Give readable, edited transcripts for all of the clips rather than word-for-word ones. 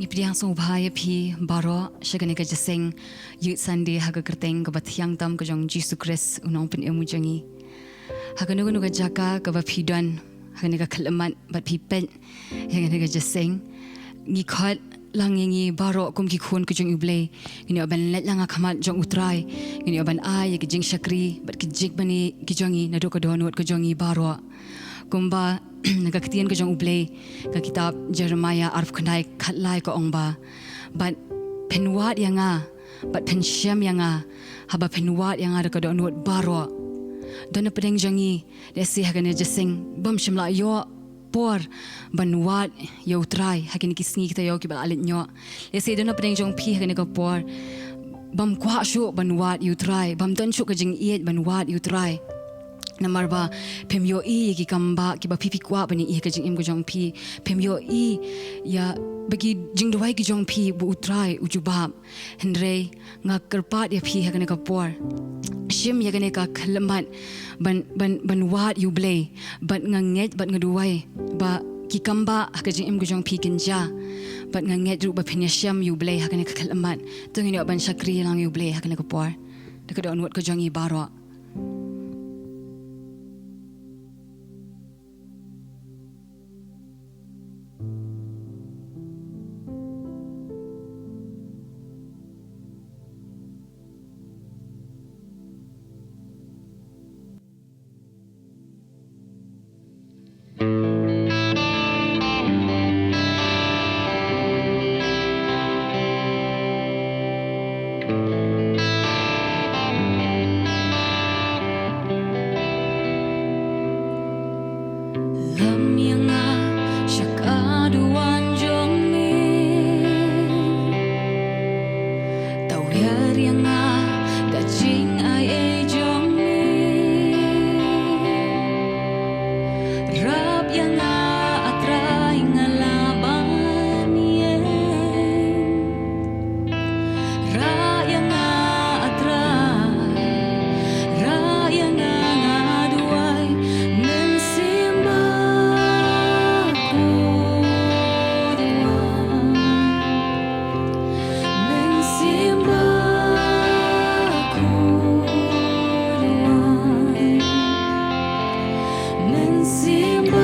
Ipriang song bahaya pi baro syagane ka jaseng yut sande haga kerteng ka bathiang tam ka jong Jesus Christ unong pen emu jangi haga nuga nuga jaka ka ba pidon haga ka kalamat bat pipen haga ka jaseng ngi khat lang ngi baro kum ki khun ka jong Blei ngini aban let langa khamat jong utrai ngini aban ai ki jing shakri bat ki jik bani ki jongi na do ka donut ka jongi baro kumba nagakatian ka jong Blei ka kitab Jeremiah arf khanai khatlai ka ongba but penwat yanga but pen Shem yanga haba penwat yanga ka do nut baro dona pedeng jangi lesi hagane jaseng bam Samla yo por banwat yo try hagane kisngi kita yo ki ba alit nyo lesi dona pedeng jong pi hagane ka por bam kwa shu banwat you try bam don shu ka jing ïaid banwat you try Namar ba pemyo i ki kamba ki ba pipi kwa bani i ka jing im ko jong pi pemyo i ya bagi jingngeit-Jingrwai ki jong pi bu utrai ujubab Hynrei nga kerpat ya pi hagane ka por Shem ya gane ka kalamat ban wat you Blei bat nganget bat ngaduai ba ki kamba ka jing im ko jong pi kinja bat nganget ru ba penya Shem you Blei hagane ka kalamat tungin yo ban shakri lang you Blei hagane ka por dekat onwat ko jong i baro Mynsiem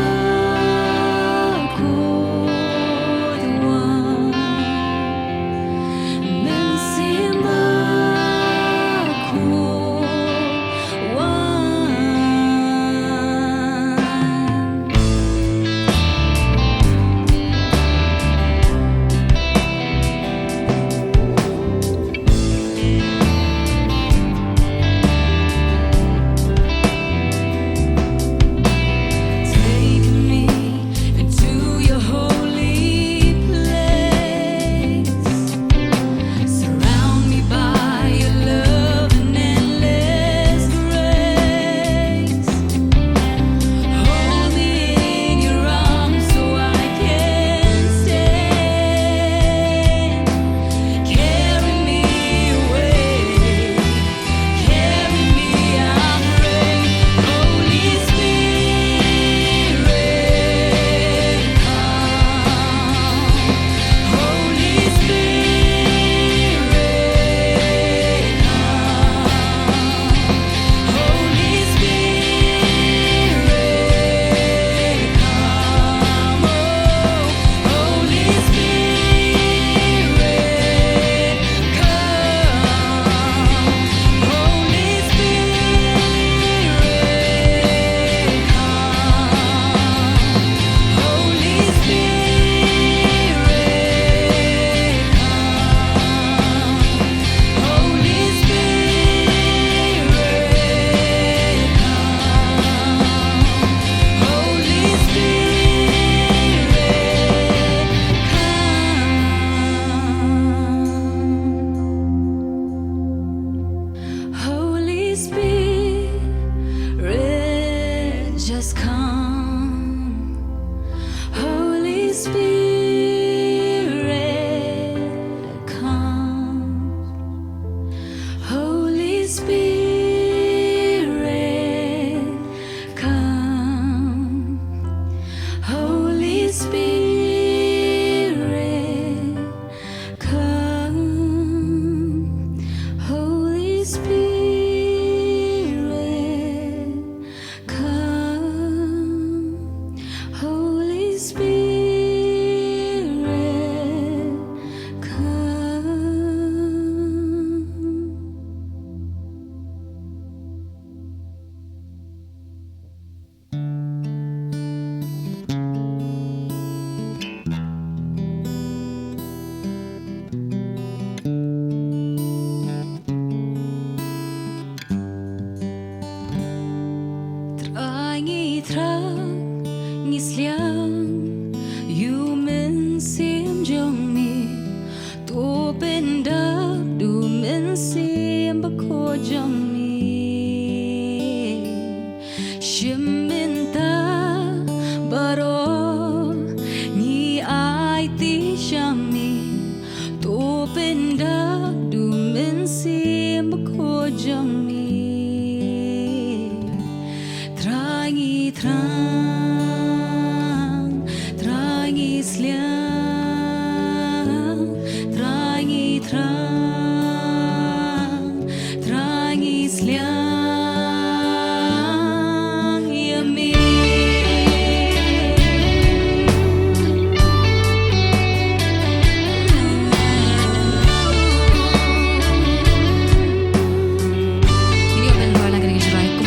Jingiaseng U Mynsiem trong mi tô pyndep U Mynsiem Bakhuid trong mi Shem mynta baro ïaid trong mi tô pyndep U Mynsiem Bakhuid trong mi thrang thrang isliang thrang isliang ïamane ini open Balang Rynjah Kum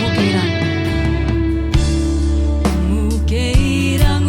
U Keirang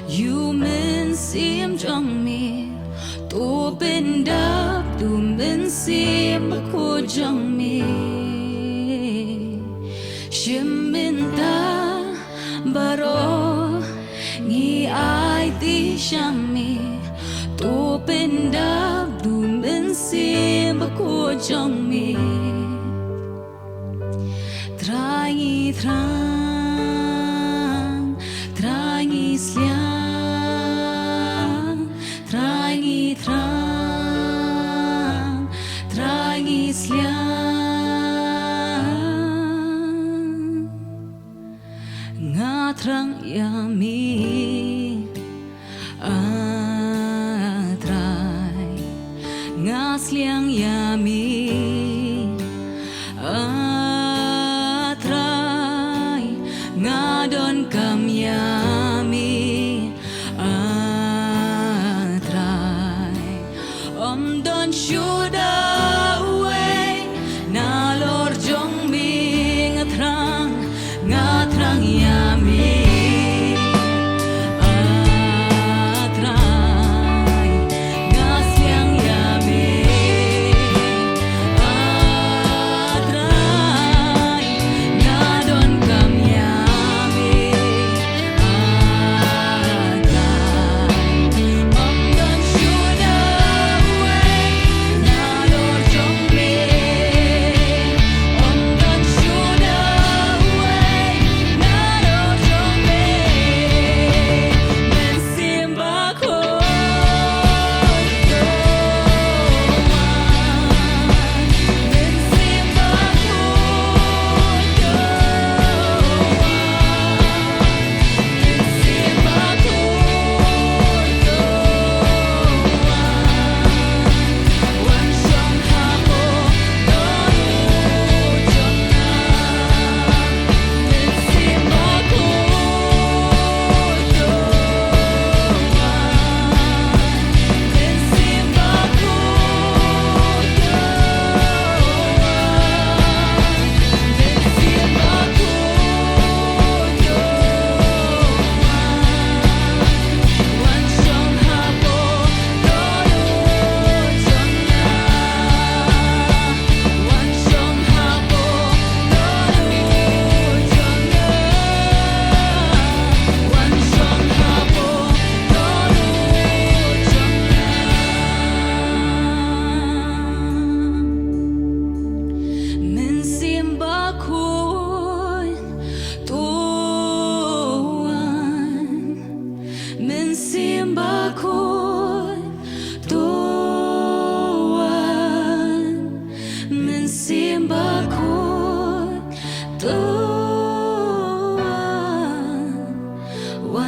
U Mynsiem trong mi tô pyndep U Mynsiem Bakhuid trong mi Shem mynta baro ïaid trong mi tô pyndep U Mynsiem Bakhuid trong mi thrang isliang thrang isliang nga thrang ïamane atrai nga sliang ïamane atrai nga don kam ïamane atrai don shuda away na lor jong bing thrang ïamane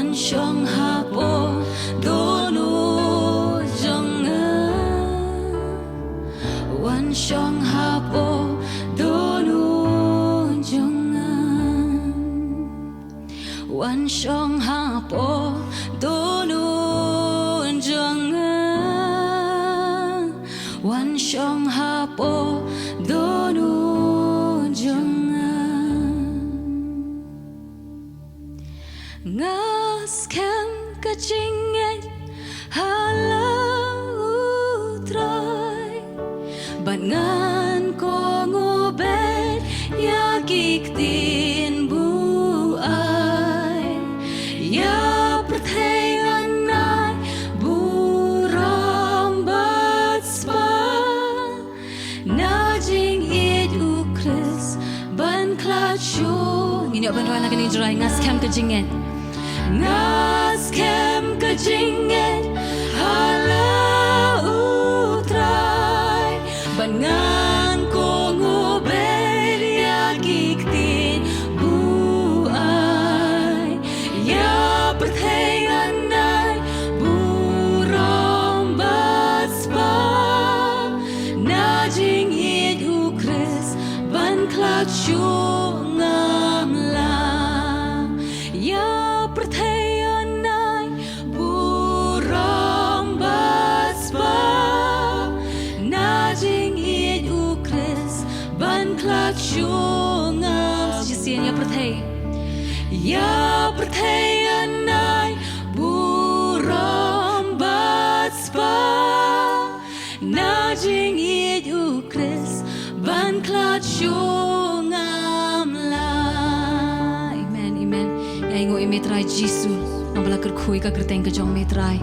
Wan shong hapo donu jonga Wan shong hapo donu jonga Wan shong hapo donu jonga Wan shong hapo donu jonga Ngas kem ka jingngeit hala utrai Bangan ko ngubet yakik din buai Ya pertenganai buram batspa Na jingngeit u Kris ban klat shu Ngini ban roi lagi ni jerai ngas kem ka jingngeit Ngas kem ka jingngeit hala utrai Bangan ko ngubet yakik din buai Ya pertenganai buram batspa Na jingngeit u Kris ban klat shu ngamla Ya pertenganai buram batspa Na jingngeit u Kris ban klat shu ngam Jisian ya pertei Ya pertenganai buram batspa Na jingngeit u Kris ban klat shu ngamla Amen, amen Ya ingo ime trai Jisu Nang bala kerkui ka kerteng ke jong me trai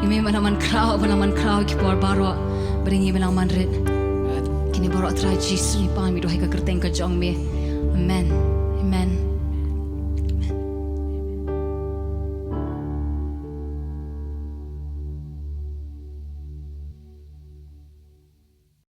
Ime manaman krau kipor baro Beringi melang manrit Kini baro trai Jisu ni pa mi dohai ka kerteng ke jong me Amen, amen